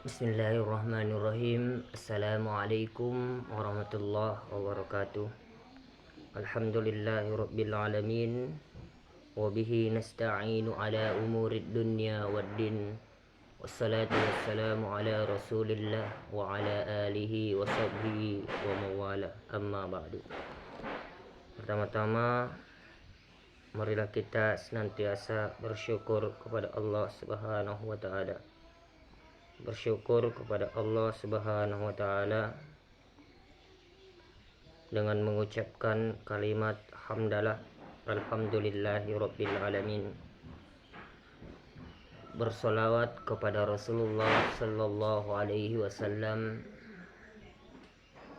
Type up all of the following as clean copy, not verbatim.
Bismillahirrahmanirrahim. Assalamualaikum warahmatullahi wabarakatuh. Alhamdulillahirabbil alamin. Wa bihi nasta'inu ala umurid dunya waddin. Wassalatu wassalamu ala Rasulillah wa ala alihi wa sahbihi wa mawala. Amma ba'du. Pertama-tama, marilah kita senantiasa bersyukur kepada Allah Subhanahu wa taala. Bersyukur kepada Allah Subhanahu wa taala dengan mengucapkan kalimat hamdalah, alhamdulillahirabbil alamin. Bersolawat kepada Rasulullah sallallahu alaihi wasallam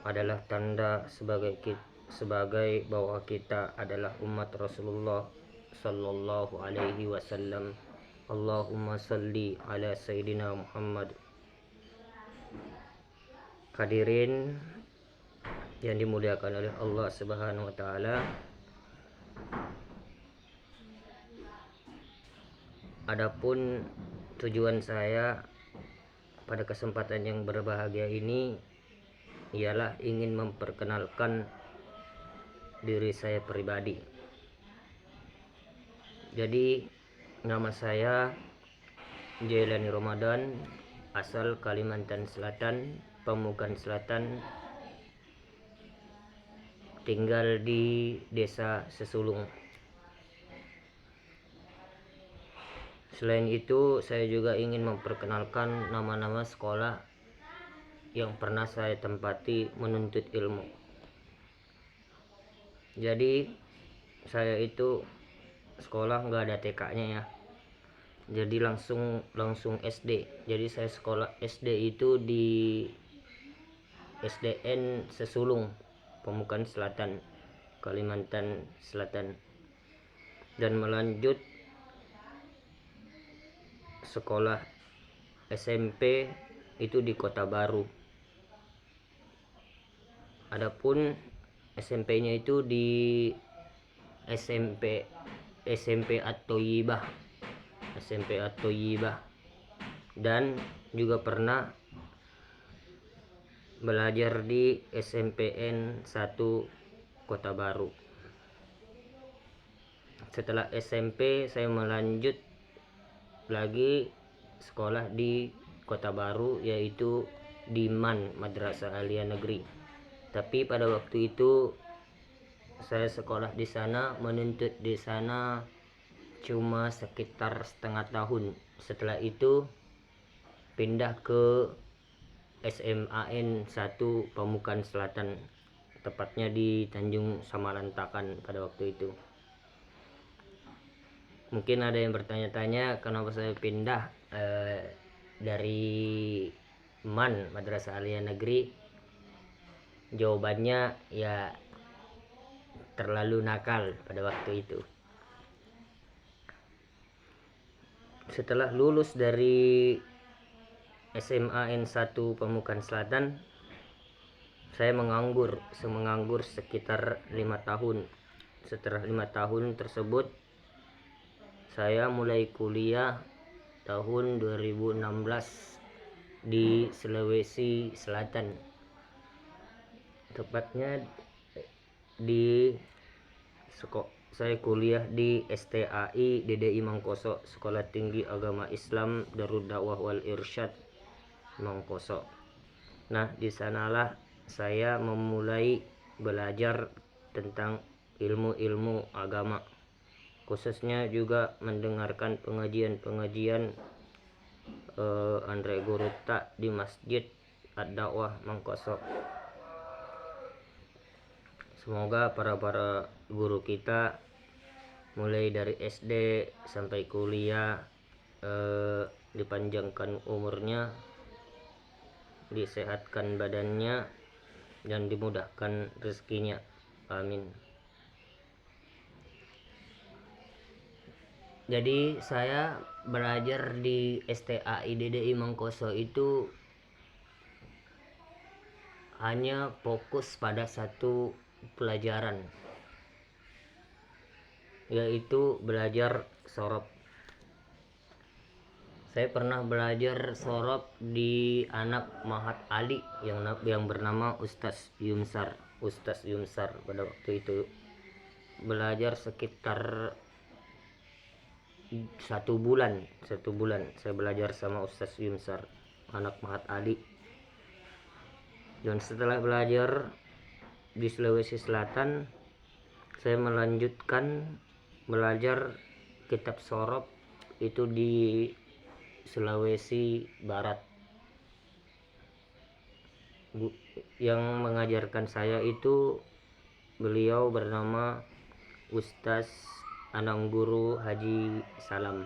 adalah tanda sebagai bahwa kita adalah umat Rasulullah sallallahu alaihi wasallam. Allahumma salli ala Sayyidina Muhammad. Hadirin yang dimuliakan oleh Allah Subhanahu wa taala, adapun tujuan saya pada kesempatan yang berbahagia ini ialah ingin memperkenalkan diri saya pribadi. Jadi nama saya Jailani Ramadan, asal Kalimantan Selatan, Pamukan Selatan, tinggal di Desa Sesulung. Selain itu, saya juga ingin memperkenalkan nama-nama sekolah yang pernah saya tempati menuntut ilmu. Jadi saya itu sekolah nggak ada TK-nya ya, jadi langsung SD. Jadi saya sekolah SD itu di SDN Sesulung, Pamukan Selatan, Kalimantan Selatan, dan melanjut sekolah SMP itu di Kota Baru. Adapun SMP-nya itu di SMP At-Thoyibah, dan juga pernah belajar di SMPN 1 Kota Baru. Setelah SMP saya melanjut lagi sekolah di Kota Baru, yaitu di MAN, Madrasah Aliyah Negeri. Tapi pada waktu itu saya sekolah di sana, menuntut di sana cuma sekitar setengah tahun. Setelah itu pindah ke SMAN 1 Pamukan Selatan, tepatnya di Tanjung Samalantakan pada waktu itu. Mungkin ada yang bertanya-tanya kenapa saya pindah dari MAN, Madrasah Aliyah Negeri. Jawabannya ya terlalu nakal pada waktu itu. Setelah lulus dari SMAN 1 Pamukan Selatan, saya menganggur sekitar 5 tahun. Setelah 5 tahun tersebut, saya mulai kuliah tahun 2016 di Sulawesi Selatan, tepatnya saya kuliah di STAI DDI Mangkoso, Sekolah Tinggi Agama Islam Darud Dakwah wal Irsyad Mangkoso. Nah, di sanalah saya memulai belajar tentang ilmu-ilmu agama, khususnya juga mendengarkan pengajian Andre Guruta di Masjid Ad-Dakwah Mangkoso. Semoga para guru kita mulai dari SD sampai kuliah dipanjangkan umurnya, disehatkan badannya, dan dimudahkan rezekinya. Amin. Jadi saya belajar di STAI DDI Mangkoso itu hanya fokus pada satu pelajaran, yaitu belajar sorob. Saya pernah belajar sorop di anak Mahat Ali yang bernama Ustaz Yumsar pada waktu itu. Belajar sekitar 1 bulan saya belajar sama Ustaz Yumsar, anak Mahat Ali. Dan setelah belajar di Sulawesi Selatan, saya melanjutkan belajar kitab sorop itu di Sulawesi Barat. Yang mengajarkan saya itu beliau bernama Ustaz Anangguru Haji Salam.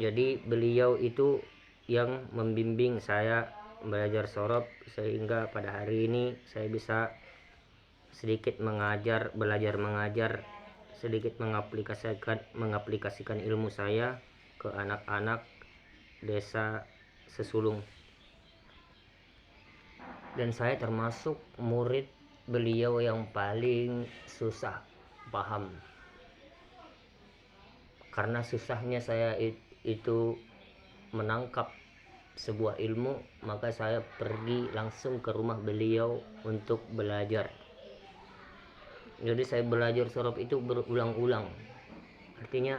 Jadi beliau itu yang membimbing saya belajar sorop, sehingga pada hari ini saya bisa sedikit belajar mengajar, sedikit mengaplikasikan ilmu saya ke anak-anak desa sesulung. Dan saya termasuk murid beliau yang paling susah paham, karena susahnya saya itu menangkap sebuah ilmu. Maka saya pergi langsung ke rumah beliau untuk belajar. Jadi saya belajar sorop itu berulang-ulang. Artinya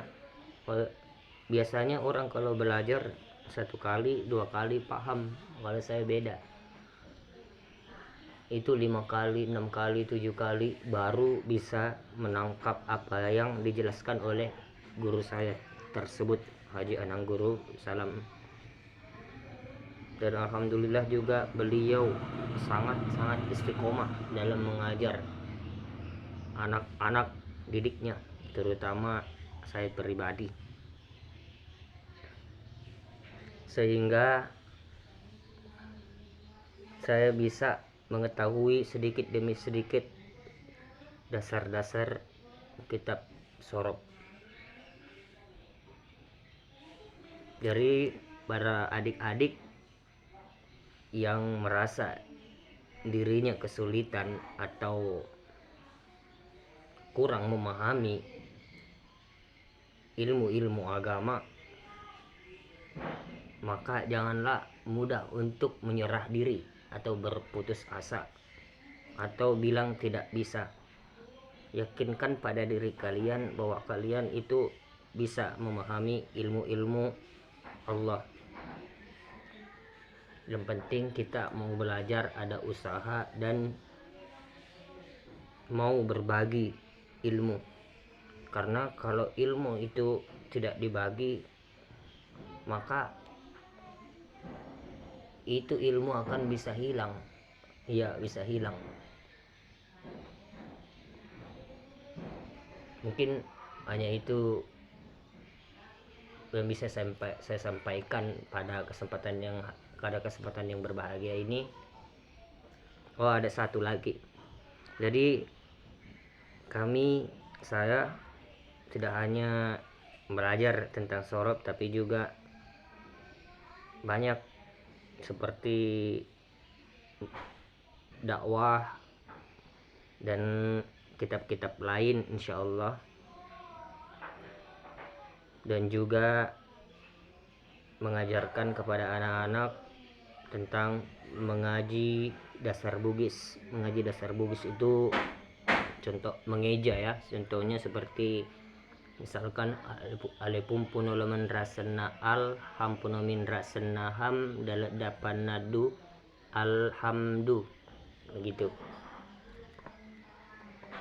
biasanya orang kalau belajar 1 kali 2 kali paham, kalau saya beda, itu 5 kali 6 kali 7 kali baru bisa menangkap apa yang dijelaskan oleh guru saya tersebut, Haji Anangguru Salam. Dan alhamdulillah juga beliau sangat istiqomah dalam mengajar anak-anak didiknya, terutama saya pribadi, sehingga saya bisa mengetahui sedikit demi sedikit dasar-dasar kitab sorop. Dari para adik-adik yang merasa dirinya kesulitan atau kurang memahami ilmu-ilmu agama, maka janganlah mudah untuk menyerah diri atau berputus asa atau bilang tidak bisa. Yakinkan pada diri kalian bahwa kalian itu bisa memahami ilmu-ilmu Allah. Yang penting kita mau belajar, ada usaha, dan mau berbagi ilmu. Karena kalau ilmu itu tidak dibagi, maka itu ilmu akan bisa hilang. Ya, bisa hilang. Mungkin hanya itu yang bisa saya sampaikan pada kesempatan yang berbahagia ini. Oh, ada satu lagi. Jadi saya tidak hanya belajar tentang sorop, tapi juga banyak seperti dakwah dan kitab-kitab lain insyaallah, dan juga mengajarkan kepada anak-anak tentang mengaji dasar Bugis. Mengaji dasar Bugis itu contoh mengeja ya, contohnya seperti misalkan alepumpuno lemen rasena al hampuno min rasena ham dapan nadu alhamdu begitu.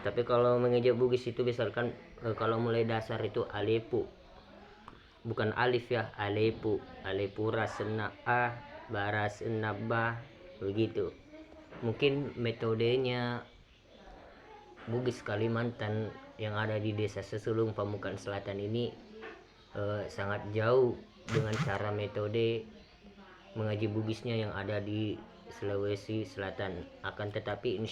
Tapi kalau mengeja Bugis itu misalkan kalau mulai dasar itu alepu, bukan alif ya, alepu rasena a barasena ba begitu. Mungkin metodenya Bugis Kalimantan yang ada di desa sesulung Pamukan Selatan ini sangat jauh dengan cara metode mengaji Bugisnya yang ada di Sulawesi Selatan. Akan tetapi